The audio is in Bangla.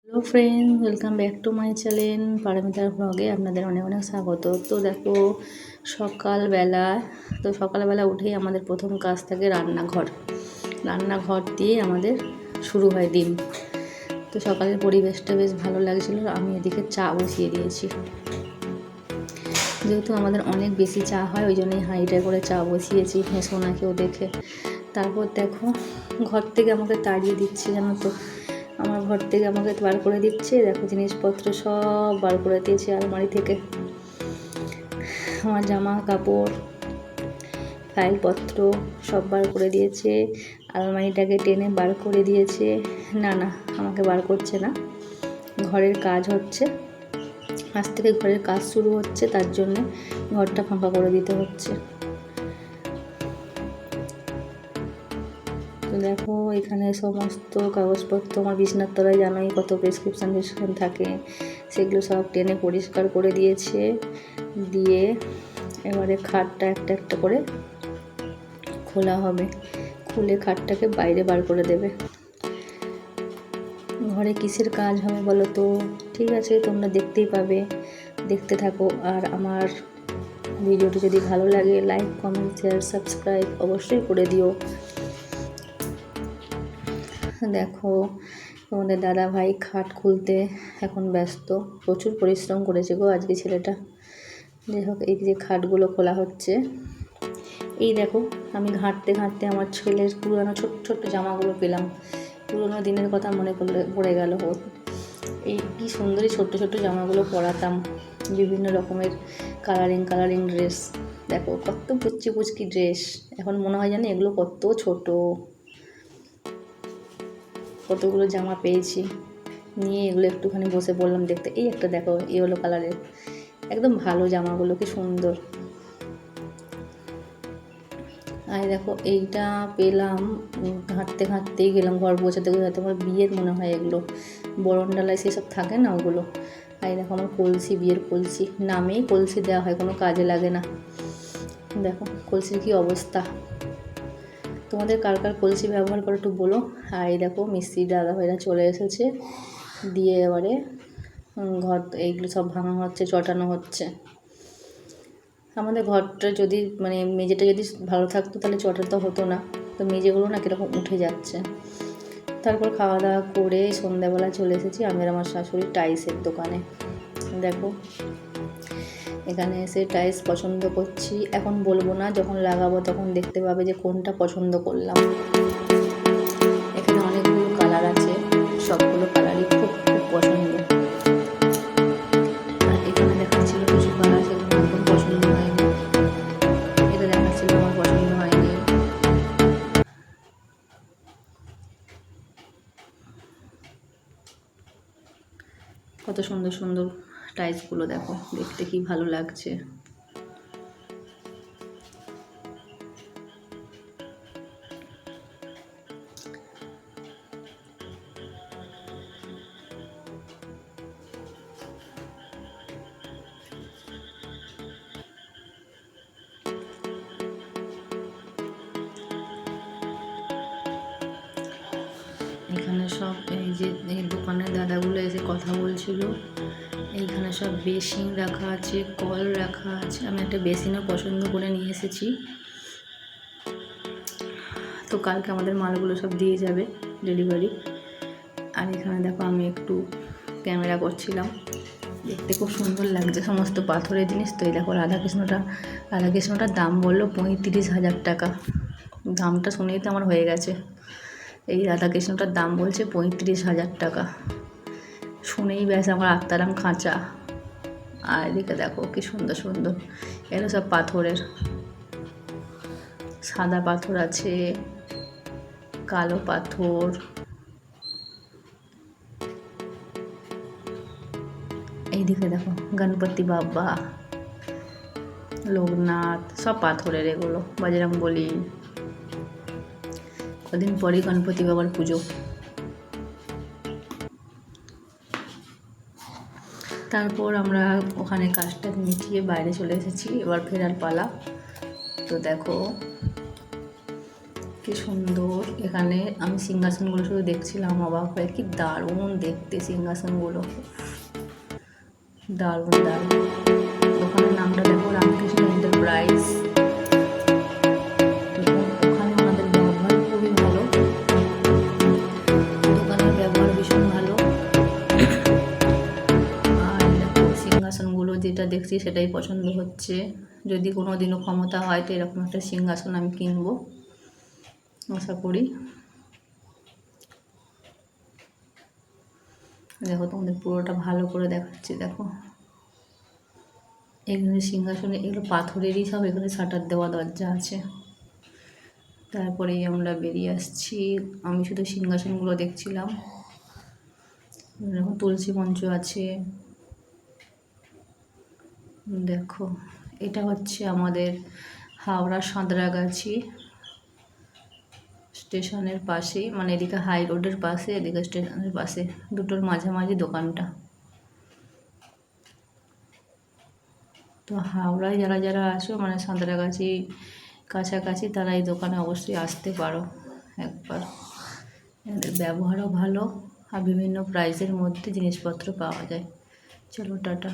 Hello friend, welcome back to my channel পারমিতার ব্লগে আপনাদের অনেক অনেক স্বাগত। তো দেখো সকালবেলা উঠেই আমাদের প্রথম কাজ থাকে রান্নাঘর দিয়ে আমাদের শুরু হয় দিন। তো সকালের পরিবেশটা বেশ ভালো লাগছিল। আমি এদিকে চা বসিয়ে দিয়েছি, যেহেতু আমাদের অনেক বেশি চা হয় ওই জন্যই হাঁড়িটায় করে চা বসিয়েছি সোনাকেও দেখে। তারপর দেখো ঘর থেকে আমাকে তাড়িয়ে দিচ্ছে, জানো তো, আমার ঘর থেকে আমাকে বার করে দিচ্ছে। দেখো জিনিসপত্র সব বার করে দিয়েছে আলমারি থেকে, আমার জামা কাপড় ফাইলপত্র সব বার করে দিয়েছে, আলমারিটাকে টেনে বার করে দিয়েছে। না আমাকে বার করছে না, ঘরের কাজ হচ্ছে, আজ থেকে ঘরের কাজ শুরু হচ্ছে, তার জন্যে ঘরটা ফাঁকা করে দিতে হচ্ছে। তো দেখো এখানে সমস্ত কাগজপত্র আমার বিছানার তলায় জানোই কত প্রেসক্রিপশান থাকে, সেগুলো সব টেনে পরিষ্কার করে দিয়েছে। দিয়ে এবারে খাটটা একটা একটা করে খোলা হবে, খুলে খাটটাকে বাইরে বার করে দেবে। ঘরে কিসের কাজ হবে বলো তো? ঠিক আছে, তোমরা দেখতেই পাবে, দেখতে থাকো। আর আমার ভিডিওটি যদি ভালো লাগে লাইক কমেন্ট শেয়ার সাবস্ক্রাইব অবশ্যই করে দিও। দেখো তোমাদের দাদা ভাই খাট খুলতে এখন ব্যস্ত, প্রচুর পরিশ্রম করেছে গো আজকে ছেলেটা। যাই হোক, এই যে খাটগুলো খোলা হচ্ছে। এই দেখো আমি ঘাঁটতে আমার ছেলের পুরোনো ছোট্ট ছোট্ট জামাগুলো পেলাম, পুরোনো দিনের কথা মনে পড়ে গেল। এই কি সুন্দরই ছোট্ট ছোট্ট জামাগুলো পরাতাম, বিভিন্ন রকমের কালারিং ড্রেস। দেখো কত পুচকি ড্রেস, এখন মনে হয় জানি এগুলো কত ছোট। কতগুলো জামা পেয়েছি, নিয়ে এগুলো একটুখানি বসে বললাম দেখতে। এই একটা দেখো ইয়েলো কালারের, একদম ভালো জামাগুলো, কি সুন্দর। আর দেখো এইটা পেলাম ঘাঁটতেই গেলাম, ঘর গোছাতে আমার বিয়ের মনে হয় এগুলো, বরণডালায় সেসব থাকে না ওগুলো। আর দেখো আমার কলসি, বিয়ের কলসি, নামেই কলসি দেওয়া হয়, কোনো কাজে লাগে না। দেখো কলসির কি অবস্থা, তোমাদের কার কলসি ব্যবহার করে একটু বলো। আর এই দেখো মিস্ত্রি দাদা ভাইরা চলে এসেছে, দিয়ে এবারে ঘর এইগুলো সব ভাঙা হচ্ছে, চটানো হচ্ছে। আমাদের ঘরটা যদি মেঝেটা যদি ভালো থাকতো তাহলে চটাতে হতো না, তো মেঝেগুলো না কীরকম উঠে যাচ্ছে। তারপর খাওয়া দাওয়া করে সন্ধ্যাবেলা চলে এসেছি আমি আর আমার শাশুড়ি টাইলসের দোকানে। দেখো এখানে এসে টাইলস পছন্দ করছি, এখন বলবো না, যখন লাগাবো তখন দেখতে পাবে যে কোনটা পছন্দ করলাম। এখানে অনেকগুলো কালার আছে, সবগুলো কালারই খুব পছন্দ। আর এখানে দেখাচ্ছিল কিছু কালার, সেগুলো একদম পছন্দ হয়নি। এটা দেখাচ্ছিল আমার পছন্দ হয়নি। কত সুন্দর সুন্দর টাইলসগুলো দেখো, দেখতে কি ভালো লাগছে। এখানে সব এই যে এই দোকানের দাদাগুলো এসে কথা বলছিল। এইখানে সব বেসিন রাখা আছে, কল রাখা আছে। আমি একটা বেসিনও পছন্দ করে নিয়ে এসেছি। তো কালকে আমাদের মালগুলো সব দিয়ে যাবে ডেলিভারি। আর এখানে দেখো আমি একটু ক্যামেরা করছিলাম, দেখতে খুব সুন্দর লাগছে, সমস্ত পাথরের জিনিস। তো এই দেখো রাধাকৃষ্ণটার দাম বললো 35,000 টাকা। দামটা শুনেই তো আমার হয়ে গেছে। এই রাধাকৃষ্ণটার দাম বলছে 35,000 টাকা, শুনেই ব্যাস আমার আত্মারাম খাঁচা। আর এদিকে দেখো কি সুন্দর সুন্দর, এগুলো সব পাথরের, সাদা পাথর আছে, কালো পাথর। এইদিকে দেখো গণপতি বাবা, লোকনাথ, সব পাথরের এগুলো, বজরংবলী। কদিন পরই গণপতি বাবার পুজো। তারপর আমরা ওখানে কাজটা মিটিয়ে বাইরে চলে এসেছি, এবার ফেরার পালা। তো দেখো কি সুন্দর। এখানে আমি সিংহাসনগুলো শুধু দেখছিলাম, অবাক হয়ে, কি দারুণ দেখতে সিংহাসনগুলো, দারুণ দারুণ। দোকানের নামটা দেখো, রামকৃষ্ণ এন্টারপ্রাইজ। ওখানে ওনাদের ব্যবহার খুবই ভালো, দোকানের ব্যবহার ভীষণ ভালো। আর দেখো সিংহাসনগুলো যেটা দেখছি সেটাই পছন্দ হচ্ছে। যদি কোনো দিনও ক্ষমতা হয় তো এরকম একটা সিংহাসন আমি কিনবো, আশা করি। দেখো তোমাদের পুরোটা ভালো করে দেখাচ্ছি। দেখো এখানে সিংহাসনে, এগুলো পাথরেরই সব, এখানে শাটার দেওয়া দরজা আছে। তারপরেই আমরা বেরিয়ে আসছি। আমি শুধু সিংহাসনগুলো দেখছিলাম। দেখো তুলসী মঞ্চ আছে। দেখো এটা হচ্ছে আমাদের হাওড়া সাঁতরাগাছি স্টেশনের পাশে, মানে এদিকে হাই রোডের পাশে, এদিকে স্টেশনের পাশে, দুটোর মাঝামাঝি দোকানটা। তো হাওড়ায় যারা যারা আসো, মানে সাঁতরাগাছি কাছাকাছি, তারা এই দোকানে অবশ্যই আসতে পারো একবার। এদের ব্যবহারও ভালো, আর বিভিন্ন প্রাইসের মধ্যে জিনিসপত্র পাওয়া যায়। চলো টাটা।